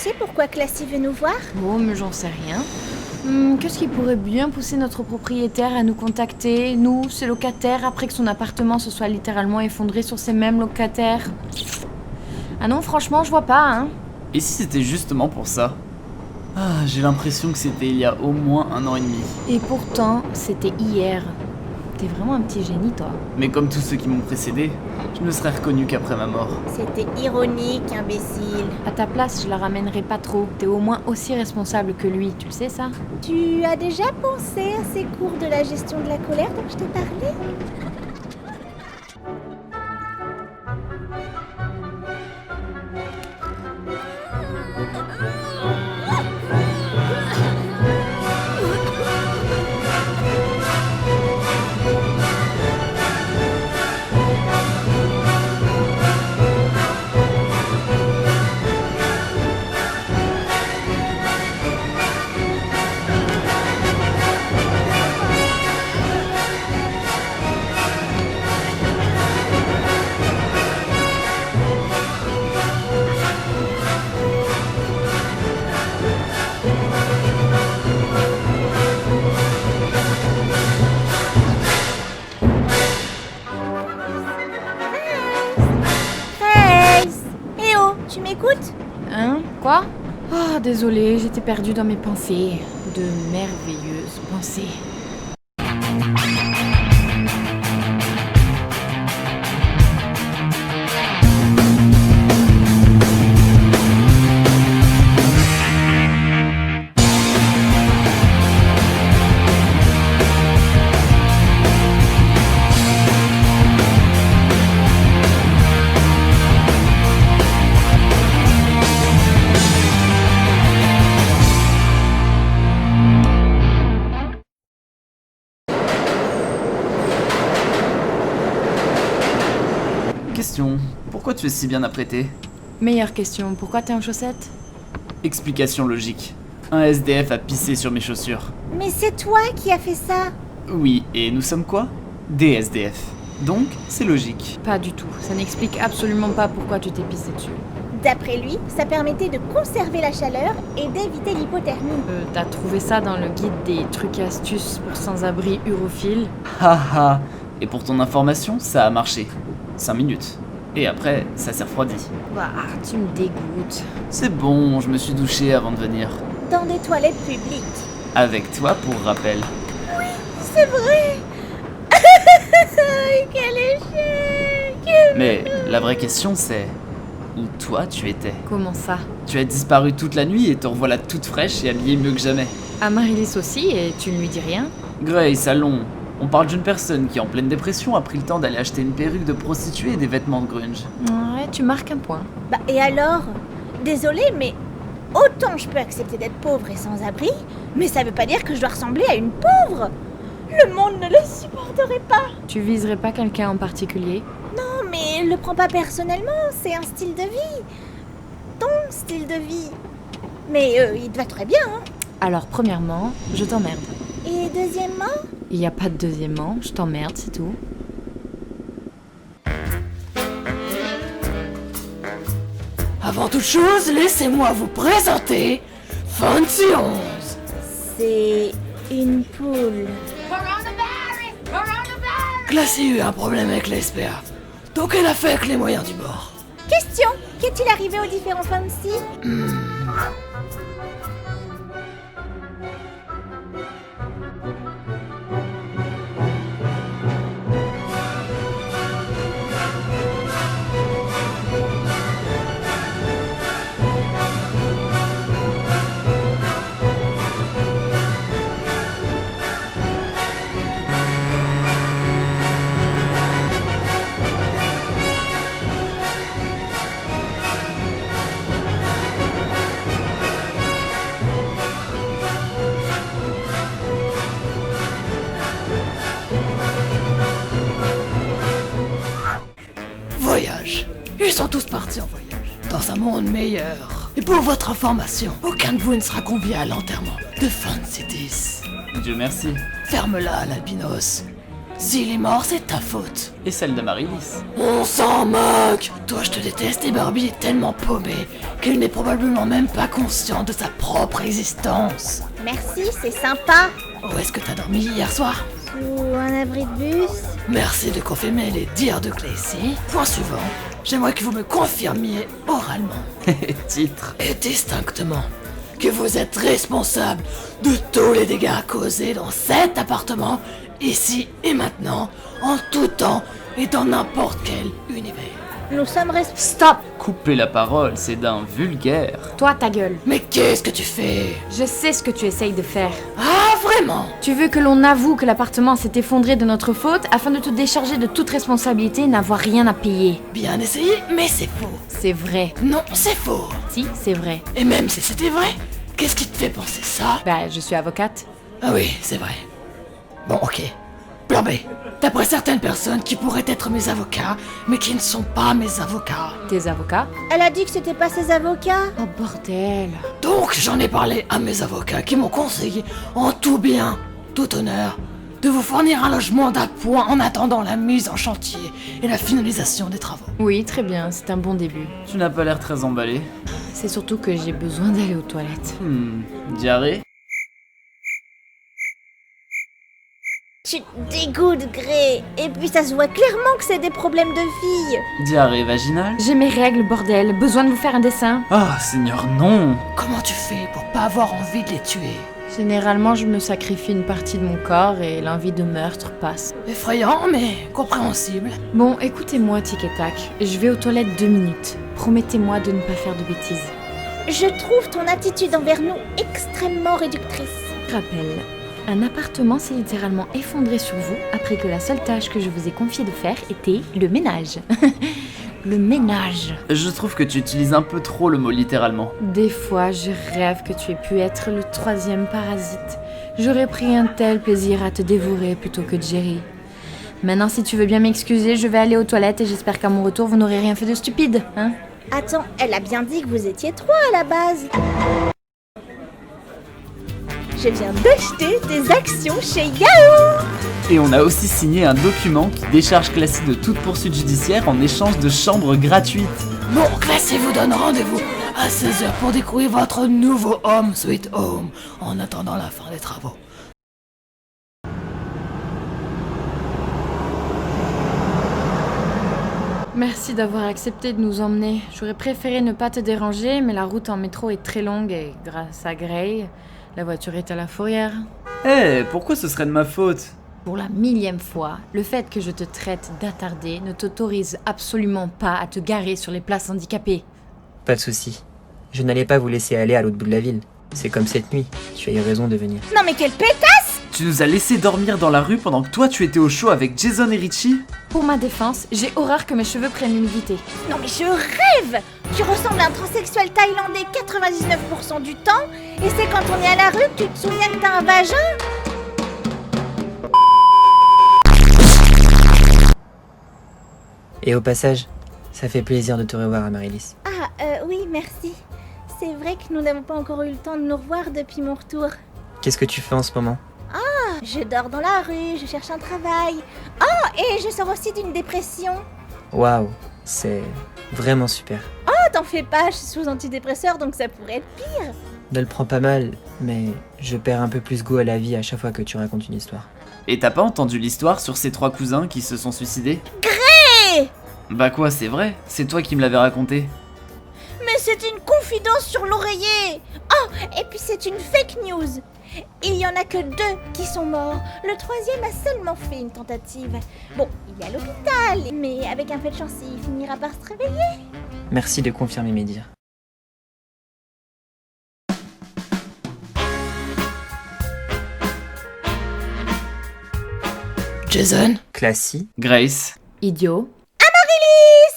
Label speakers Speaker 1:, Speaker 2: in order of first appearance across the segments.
Speaker 1: sais pourquoi Classy veut nous voir?
Speaker 2: Oh, mais j'en sais rien. Qu'est-ce qui pourrait bien pousser notre propriétaire à nous contacter, nous, ses locataires, après que son appartement se soit littéralement effondré sur ces mêmes locataires? Ah non, franchement, je vois pas, hein.
Speaker 3: Et si c'était justement pour ça? Ah, j'ai l'impression que c'était il y a au moins 1 an et demi.
Speaker 2: Et pourtant, c'était hier. T'es vraiment un petit génie, toi.
Speaker 3: Mais comme tous ceux qui m'ont précédé, je ne serais reconnu qu'après ma mort.
Speaker 1: C'était ironique, imbécile.
Speaker 2: À ta place, je la ramènerai pas trop. T'es au moins aussi responsable que lui, tu le sais ça?
Speaker 1: Tu as déjà pensé à ces cours de la gestion de la colère dont je t'ai parlé? Eh oh, tu m'écoutes?
Speaker 2: Hein? Quoi? Oh, désolée, j'étais perdue dans mes pensées. De merveilleuses pensées.
Speaker 3: Question, pourquoi tu es si bien apprêté?
Speaker 2: Meilleure question, pourquoi t'es en chaussettes?
Speaker 3: Explication logique. Un SDF a pissé sur mes chaussures.
Speaker 1: Mais c'est toi qui as fait ça.
Speaker 3: Oui, et nous sommes quoi? Des SDF. Donc, c'est logique.
Speaker 2: Pas du tout, ça n'explique absolument pas pourquoi tu t'es pissé dessus.
Speaker 1: D'après lui, ça permettait de conserver la chaleur et d'éviter l'hypothermie.
Speaker 2: T'as trouvé ça dans le guide des trucs et astuces pour sans-abri urophiles?
Speaker 3: Haha. Et pour ton information, ça a marché. 5 minutes. Et après, ça s'est refroidi.
Speaker 2: Bah, tu me dégoûtes.
Speaker 3: C'est bon, je me suis douché avant de venir.
Speaker 1: Dans des toilettes publiques.
Speaker 3: Avec toi pour rappel.
Speaker 1: C'est vrai. Quel échec.
Speaker 3: Mais la vraie question c'est... Où toi tu étais?
Speaker 2: Comment ça?
Speaker 3: Tu as disparu toute la nuit et te revoilà toute fraîche et habillée mieux que jamais.
Speaker 2: Amaryllis aussi, et tu ne lui dis rien?
Speaker 3: Grace, allons. On parle d'une personne qui, en pleine dépression, a pris le temps d'aller acheter une perruque de prostituée et des vêtements de grunge.
Speaker 2: Ouais, tu marques un point.
Speaker 1: Bah et alors? Désolée, mais autant je peux accepter d'être pauvre et sans abri, mais ça veut pas dire que je dois ressembler à une pauvre. Le monde ne le supporterait pas.
Speaker 2: Tu viserais pas quelqu'un en particulier?
Speaker 1: Non, mais le prends pas personnellement, c'est un style de vie. Ton style de vie. Mais il te va très bien, hein.
Speaker 2: Alors, premièrement, je t'emmerde.
Speaker 1: Et deuxièmement?
Speaker 2: Il n'y a pas de deuxièmement, je t'emmerde, c'est tout.
Speaker 4: Avant toute chose, laissez-moi vous présenter Fancy 11.
Speaker 1: C'est une poule.
Speaker 4: Classy a eu un problème avec la SPA, donc elle a fait avec les moyens du bord.
Speaker 1: Question, qu'est-il arrivé aux différents fancy?
Speaker 4: Voyage. Ils sont tous partis en voyage, dans un monde meilleur. Et pour votre information, aucun de vous ne sera convié à l'enterrement de Fancy 10.
Speaker 3: Dieu merci.
Speaker 4: Ferme-la, l'albinos. S'il est mort, c'est ta faute.
Speaker 3: Et celle de Marilis.
Speaker 4: On s'en moque. Toi, je te déteste et Barbie est tellement paumée qu'elle n'est probablement même pas consciente de sa propre existence.
Speaker 1: Merci, c'est sympa.
Speaker 4: Où est-ce que t'as dormi hier soir?
Speaker 1: Sous un abri de bus.
Speaker 4: Merci de confirmer les dires de Claycy. Point suivant. J'aimerais que vous me confirmiez oralement
Speaker 3: Titre.
Speaker 4: et distinctement que vous êtes responsable de tous les dégâts causés dans cet appartement, ici et maintenant, en tout temps et dans n'importe quel univers.
Speaker 1: Nous sommes
Speaker 2: Stop!
Speaker 3: Couper la parole, c'est d'un vulgaire.
Speaker 2: Toi, ta gueule.
Speaker 4: Mais qu'est-ce que tu fais?
Speaker 2: Je sais ce que tu essayes de faire.
Speaker 4: Ah, vraiment?
Speaker 2: Tu veux que l'on avoue que l'appartement s'est effondré de notre faute afin de te décharger de toute responsabilité et n'avoir rien à payer.
Speaker 4: Bien essayé, mais c'est faux.
Speaker 2: C'est vrai.
Speaker 4: Non, c'est faux.
Speaker 2: Si, c'est vrai.
Speaker 4: Et même si c'était vrai, qu'est-ce qui te fait penser ça?
Speaker 2: Bah, je suis avocate.
Speaker 4: Ah oui, c'est vrai. Bon, ok. Plan B. D'après certaines personnes qui pourraient être mes avocats, mais qui ne sont pas mes avocats.
Speaker 2: Tes avocats?
Speaker 1: Elle a dit que c'était pas ses avocats.
Speaker 2: Oh bordel.
Speaker 4: Donc j'en ai parlé à mes avocats qui m'ont conseillé, en tout bien, tout honneur, de vous fournir un logement d'appoint en attendant la mise en chantier et la finalisation des travaux.
Speaker 2: Oui, très bien, c'est un bon début.
Speaker 3: Tu n'as pas l'air très emballé.
Speaker 2: C'est surtout que j'ai besoin d'aller aux toilettes.
Speaker 3: Diarrhée?
Speaker 1: Tu te dégoûtes, Grey. Et puis ça se voit clairement que c'est des problèmes de fille.
Speaker 3: Diarrhée vaginale?
Speaker 2: J'ai mes règles, bordel. Besoin de vous faire un dessin?
Speaker 3: Ah, Seigneur, non!
Speaker 4: Comment tu fais pour pas avoir envie de les tuer?
Speaker 2: Généralement, je me sacrifie une partie de mon corps et l'envie de meurtre passe.
Speaker 4: Effrayant, mais compréhensible.
Speaker 2: Bon, écoutez-moi, tic et tac. Je vais aux toilettes 2 minutes. Promettez-moi de ne pas faire de bêtises.
Speaker 1: Je trouve ton attitude envers nous extrêmement réductrice.
Speaker 2: Rappel. Un appartement s'est littéralement effondré sur vous après que la seule tâche que je vous ai confié de faire était le ménage. Le ménage.
Speaker 3: Je trouve que tu utilises un peu trop le mot littéralement.
Speaker 2: Des fois, je rêve que tu aies pu être le 3e parasite. J'aurais pris un tel plaisir à te dévorer plutôt que Jerry. Maintenant, si tu veux bien m'excuser, je vais aller aux toilettes et j'espère qu'à mon retour, vous n'aurez rien fait de stupide, hein?
Speaker 1: Attends, elle a bien dit que vous étiez 3 à la base. Je viens d'acheter des actions chez Yahoo!
Speaker 3: Et on a aussi signé un document qui décharge Classy de toute poursuite judiciaire en échange de chambres gratuites.
Speaker 4: Bon, Classy vous donne rendez-vous à 16h pour découvrir votre nouveau Home Sweet Home en attendant la fin des travaux.
Speaker 2: Merci d'avoir accepté de nous emmener. J'aurais préféré ne pas te déranger, mais la route en métro est très longue et grâce à Gray, la voiture est à la fourrière.
Speaker 3: Pourquoi ce serait de ma faute?
Speaker 2: Pour la 1000e fois, le fait que je te traite d'attardé ne t'autorise absolument pas à te garer sur les places handicapées.
Speaker 5: Pas de souci. Je n'allais pas vous laisser aller à l'autre bout de la ville. C'est comme cette nuit. Tu as eu raison de venir.
Speaker 1: Non mais quelle pétasse!
Speaker 3: Tu nous as laissé dormir dans la rue pendant que toi tu étais au show avec Jason et Richie?
Speaker 2: Pour ma défense, j'ai horreur que mes cheveux prennent l'humidité.
Speaker 1: Non mais je rêve! Tu ressembles à un transsexuel thaïlandais 99% du temps, et c'est quand on est à la rue que tu te souviens que t'as un vagin?
Speaker 5: Et au passage, ça fait plaisir de te revoir, Amaryllis.
Speaker 1: Ah, oui, merci. C'est vrai que nous n'avons pas encore eu le temps de nous revoir depuis mon retour.
Speaker 5: Qu'est-ce que tu fais en ce moment?
Speaker 1: Je dors dans la rue, je cherche un travail. Oh, et je sors aussi d'une dépression.
Speaker 5: Waouh, c'est vraiment super.
Speaker 1: Oh, t'en fais pas, je suis sous antidépresseur, donc ça pourrait être pire.
Speaker 5: Ne le prends pas mal, mais je perds un peu plus goût à la vie à chaque fois que tu racontes une histoire.
Speaker 3: Et t'as pas entendu l'histoire sur ces 3 cousins qui se sont suicidés?
Speaker 1: Grey!
Speaker 3: Bah quoi, c'est vrai, c'est toi qui me l'avais raconté.
Speaker 1: Mais c'est une confidence sur l'oreiller. Oh, et puis c'est une fake news. Il y en a que 2 qui sont morts. Le 3e a seulement fait une tentative. Bon, il est à l'hôpital, mais avec un peu de chance, il finira par se réveiller.
Speaker 5: Merci de confirmer mes dires.
Speaker 4: Jason?
Speaker 5: Classy.
Speaker 3: Grace.
Speaker 2: Idiot.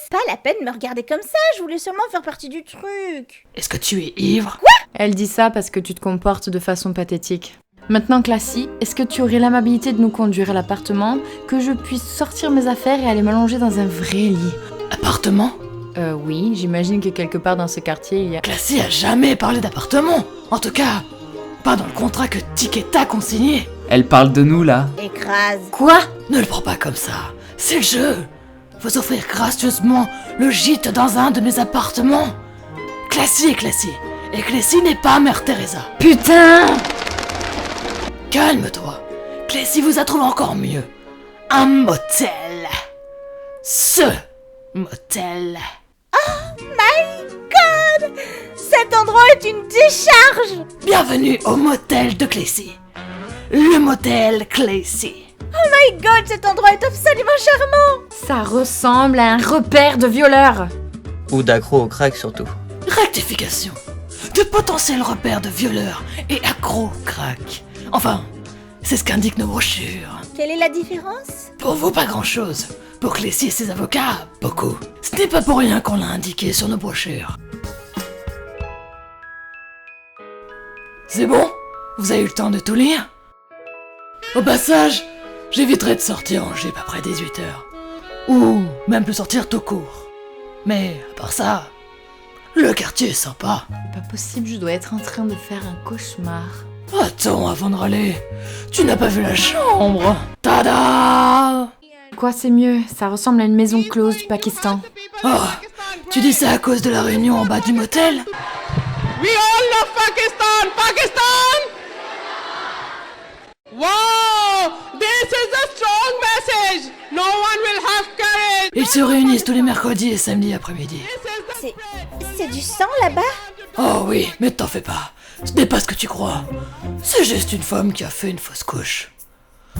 Speaker 1: Pas la peine de me regarder comme ça, je voulais seulement faire partie du truc.
Speaker 4: Est-ce que tu es ivre?
Speaker 2: Elle dit ça parce que tu te comportes de façon pathétique. Maintenant, Classy, est-ce que tu aurais l'amabilité de nous conduire à l'appartement, que je puisse sortir mes affaires et aller m'allonger dans un vrai lit?
Speaker 4: Appartement?
Speaker 2: Oui, j'imagine que quelque part dans ce quartier, il y a...
Speaker 4: Classy a jamais parlé d'appartement. En tout cas, pas dans le contrat que Tic et Tac ont signé.
Speaker 3: Elle parle de nous, là.
Speaker 1: Écrase.
Speaker 2: Quoi?
Speaker 4: Ne le prends pas comme ça. C'est le jeu. Vous offrir gracieusement le gîte dans un de mes appartements. Classy est classy. Et Clécy n'est pas Mère Teresa.
Speaker 2: Putain!
Speaker 4: Calme-toi. Clécy vous a trouvé encore mieux. Un motel. Ce motel.
Speaker 1: My God! Cet endroit est une décharge!
Speaker 4: Bienvenue au motel de Clécy. Le motel Clécy.
Speaker 1: Oh my God, cet endroit est absolument charmant!
Speaker 2: Ça ressemble à un repère de violeurs.
Speaker 5: Ou d'accro au crack surtout.
Speaker 4: Rectification. De potentiels repères de violeurs et accros au crack. Enfin, c'est ce qu'indiquent nos brochures.
Speaker 1: Quelle est la différence?
Speaker 4: Pour vous, pas grand-chose. Pour Clécy et ses avocats, beaucoup. Ce n'est pas pour rien qu'on l'a indiqué sur nos brochures. C'est bon? Vous avez eu le temps de tout lire? Au passage, j'éviterai de sortir en jupe après 18h. Ou même de sortir tout court. Mais à part ça, le quartier est sympa.
Speaker 2: Pas possible, je dois être en train de faire un cauchemar.
Speaker 4: Attends, avant de râler, tu n'as pas vu la chambre? Tada!
Speaker 2: Quoi, c'est mieux? Ça ressemble à une maison close du Pakistan.
Speaker 4: Oh, tu dis ça à cause de la réunion en bas du motel?
Speaker 6: We all love Pakistan! Pakistan! Wow! This is a strong message! No one will have courage!
Speaker 4: Ils se réunissent tous les mercredis et samedis après-midi.
Speaker 1: C'est du sang là-bas?
Speaker 4: Oh oui, mais t'en fais pas. Ce n'est pas ce que tu crois. C'est juste une femme qui a fait une fausse couche.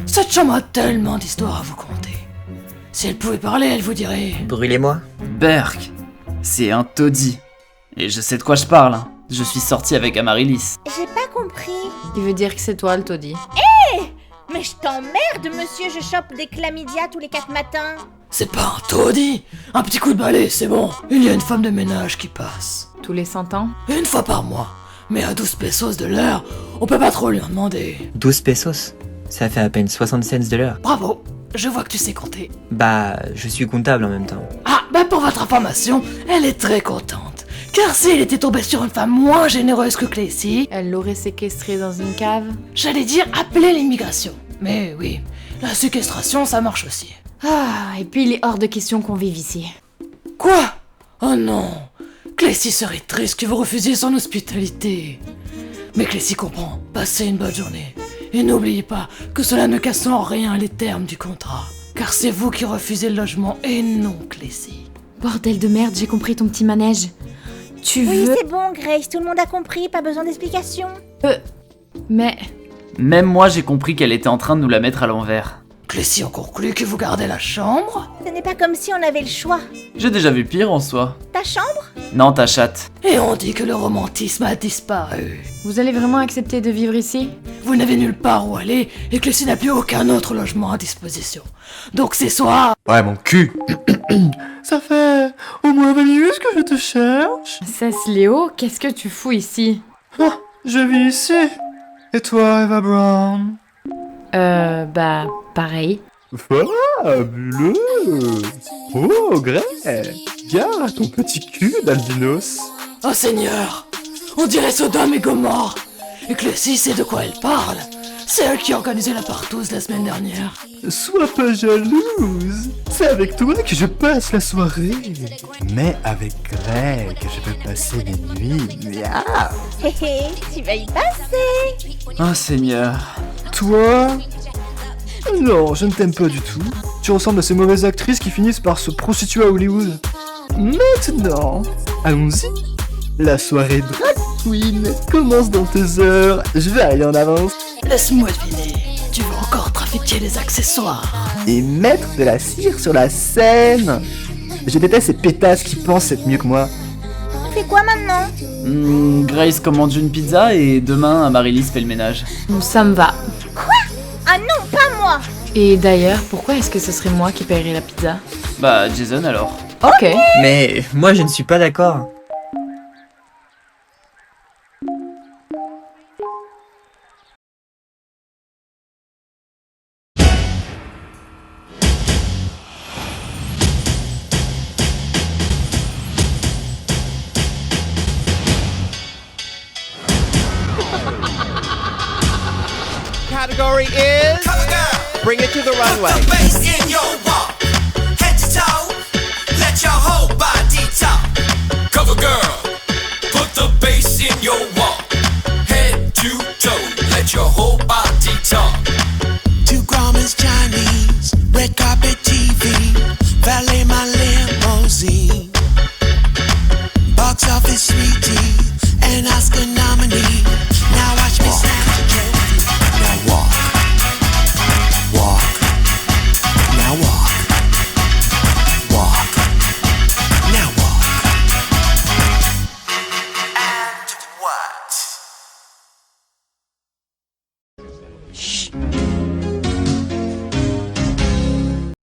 Speaker 4: Cette chambre a tellement d'histoires à vous conter. Si elle pouvait parler, elle vous dirait...
Speaker 5: Brûlez-moi.
Speaker 3: Berk, c'est un taudis. Et je sais de quoi je parle, hein. Je suis sorti avec Amaryllis.
Speaker 1: J'ai pas compris.
Speaker 2: Il veut dire que c'est toi le taudis.
Speaker 1: Mais je t'emmerde, monsieur, je chope des chlamydia tous les 4 matins.
Speaker 4: C'est pas un taudis. Un petit coup de balai, c'est bon. Il y a une femme de ménage qui passe.
Speaker 2: Tous les 100 ans?
Speaker 4: Une fois par mois. Mais à 12 pesos de l'heure, on peut pas trop lui en demander.
Speaker 5: 12 pesos. Ça fait à peine 60 cents de l'heure.
Speaker 4: Bravo, je vois que tu sais compter.
Speaker 5: Bah, je suis comptable en même temps.
Speaker 4: Ah, bah pour votre information, elle est très contente. Car s'il était tombé sur une femme moins généreuse que Clécy,
Speaker 2: Elle l'aurait séquestré dans une cave?
Speaker 4: j'allais dire appeler l'immigration. Mais oui, la séquestration, ça marche aussi.
Speaker 2: Ah, et puis il est hors de question qu'on vive ici.
Speaker 4: Quoi? Oh non, Clécy serait triste que vous refusiez son hospitalité. Mais Clécy comprend, passez une bonne journée. Et n'oubliez pas que cela ne casse en rien les termes du contrat. Car c'est vous qui refusez le logement et non Clécy.
Speaker 2: Bordel de merde, j'ai compris ton petit manège. Tu
Speaker 1: Oui,
Speaker 2: veux...
Speaker 1: c'est bon, Grace, tout le monde a compris, pas besoin d'explication.
Speaker 2: Mais...
Speaker 3: Même moi, j'ai compris qu'elle était en train de nous la mettre à l'envers.
Speaker 4: Clécy en conclut que vous gardez la chambre.
Speaker 1: Ce n'est pas comme si on avait le choix.
Speaker 3: J'ai déjà vu pire en soi.
Speaker 1: Ta chambre?
Speaker 3: Non, ta chatte.
Speaker 4: Et on dit que le romantisme a disparu.
Speaker 2: Vous allez vraiment accepter de vivre ici?
Speaker 4: Vous n'avez nulle part où aller et Clécy n'a plus aucun autre logement à disposition. Donc c'est soit...
Speaker 7: Ouais, mon cul. Ça fait au moins 20 minutes que je te cherche.
Speaker 2: Cesse Léo, qu'est-ce que tu fous ici?
Speaker 7: Ah, je vis ici. Et toi, Eva Brown?
Speaker 2: Bah, pareil.
Speaker 7: Fabuleux. Oh, Greg. Gare ton petit cul d'albinos.
Speaker 4: Oh Seigneur, on dirait Sodome et Gomorre. Et Clécy sait de quoi elle parle. C'est elle qui a organisé la partouze la semaine dernière.
Speaker 7: Sois pas jalouse. C'est avec toi que je passe la soirée. Mais avec Greg, je peux passer les nuits. Miaou.
Speaker 1: Hé hé, tu vas y passer.
Speaker 3: Oh Seigneur.
Speaker 7: Toi? Non, je ne t'aime pas du tout. Tu ressembles à ces mauvaises actrices qui finissent par se prostituer à Hollywood. Maintenant, allons-y. La soirée drag queen commence dans 2 heures. Je vais aller en avance
Speaker 4: Laisse-moi deviner, tu veux encore trafiquer les accessoires.
Speaker 7: et mettre de la cire sur la scène. Je déteste ces pétasses qui pensent être mieux que moi.
Speaker 1: On fait quoi maintenant?
Speaker 3: Grace commande une pizza et demain, Amaryllis fait le ménage.
Speaker 2: Ça me va.
Speaker 1: Ah non, pas moi.
Speaker 2: Et d'ailleurs, pourquoi est-ce que ce serait moi qui paierais la pizza?
Speaker 3: Bah, Jason alors.
Speaker 2: Ok.
Speaker 5: Mais moi, je ne suis pas d'accord.
Speaker 6: Category bring it to the runway.
Speaker 8: Put the bass in your walk, head to toe, let your whole body talk. Cover girl, put the bass in your walk, head to toe, let your whole body talk.
Speaker 9: 2 Grauman's Chinese, red carpet TV, valet my limousine, box office sweetie, and Oscar